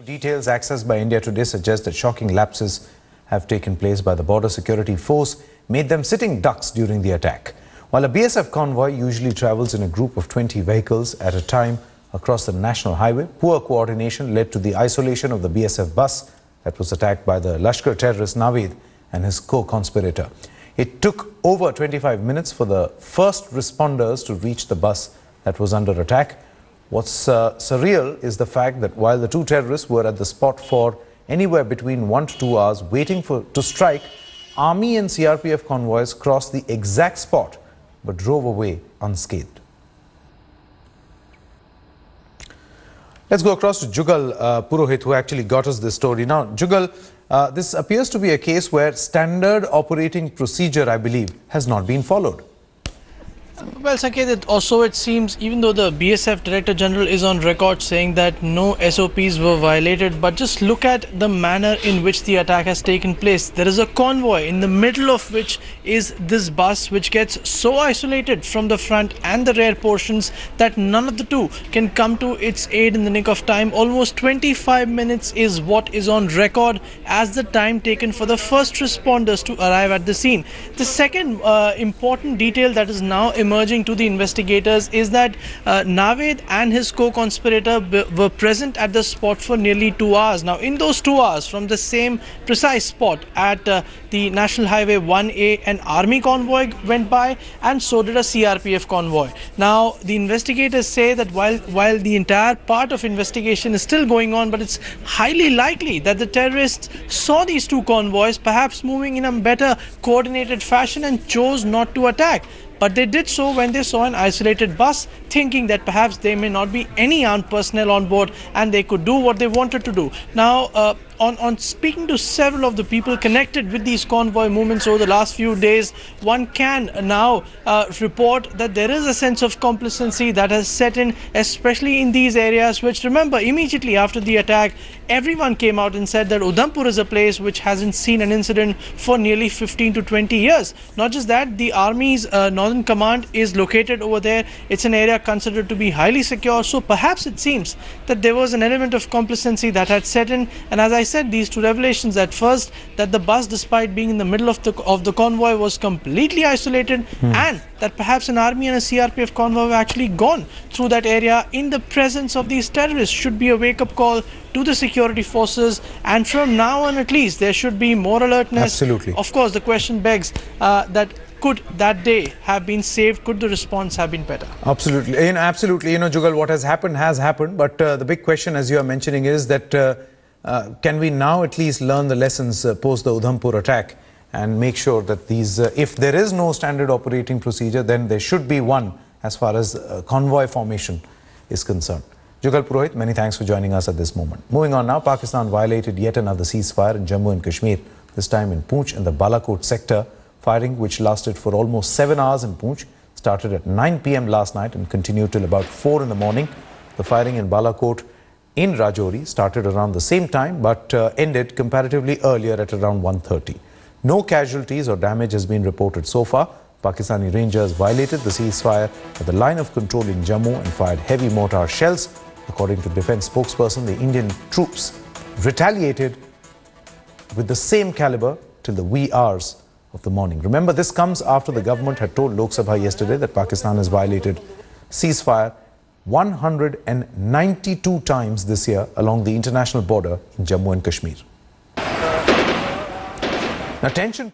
Details accessed by India Today suggest that shocking lapses have taken place by the border security force, made them sitting ducks during the attack. While a BSF convoy usually travels in a group of 20 vehicles at a time across the national highway, poor coordination led to the isolation of the BSF bus that was attacked by the Lashkar terrorist Naveed and his co-conspirator. It took over 25 minutes for the first responders to reach the bus that was under attack. What's surreal is the fact that while the two terrorists were at the spot for anywhere between 1 to 2 hours waiting to strike, Army and CRPF convoys crossed the exact spot but drove away unscathed. Let's go across to Jugal Purohit, who actually got us this story. Now, Jugal, this appears to be a case where standard operating procedure, I believe, has not been followed. Well, Sanket, also it seems, even though the BSF Director General is on record saying that no SOPs were violated, but just look at the manner in which the attack has taken place. There is a convoy in the middle of which is this bus, which gets so isolated from the front and the rear portions that none of the two can come to its aid in the nick of time. Almost 25 minutes is what is on record as the time taken for the first responders to arrive at the scene. The second important detail that is now emerging to the investigators is that Naveed and his co-conspirator were present at the spot for nearly 2 hours. Now, in those 2 hours, from the same precise spot at the National Highway 1A, an army convoy went by, and so did a CRPF convoy. Now, the investigators say that while the entire part of investigation is still going on, but it's highly likely that the terrorists saw these two convoys perhaps moving in a better coordinated fashion and chose not to attack. But they did so when they saw an isolated bus, thinking that perhaps there may not be any armed personnel on board and they could do what they wanted to do. Now, on speaking to several of the people connected with these convoy movements over the last few days, one can now report that there is a sense of complacency that has set in, especially in these areas, which, remember, immediately after the attack, everyone came out and said that Udhampur is a place which hasn't seen an incident for nearly 15 to 20 years. Not just that, the Army's Northern Command is located over there. It's an area considered to be highly secure. So perhaps it seems that there was an element of complacency that had set in. And as I said, these two revelations at first, that the bus, despite being in the middle of the convoy, was completely isolated, and that perhaps an army and a CRPF convoy have actually gone through that area in the presence of these terrorists, should be a wake-up call to the security forces. And from now on, at least, there should be more alertness. Absolutely. Of course, the question begs that could that day have been saved? Could the response have been better? Absolutely. Absolutely. Jugal, what has happened. But the big question, as you are mentioning, is that can we now at least learn the lessons post the Udhampur attack and make sure that these, if there is no standard operating procedure, then there should be one as far as convoy formation is concerned. Jugal Purohit, many thanks for joining us at this moment. Moving on now, Pakistan violated yet another ceasefire in Jammu and Kashmir, this time in Poonch in the Balakot sector. Firing, which lasted for almost 7 hours in Poonch, started at 9 p.m. last night and continued till about 4 in the morning. The firing in Balakot in Rajouri started around the same time but ended comparatively earlier at around 1:30. No casualties or damage has been reported so far. Pakistani Rangers violated the ceasefire at the line of control in Jammu and fired heavy mortar shells. According to defense spokesperson, the Indian troops retaliated with the same caliber till the wee hours of the morning. Remember, this comes after the government had told Lok Sabha yesterday that Pakistan has violated ceasefire 192 times this year along the international border in Jammu and Kashmir. Now, tension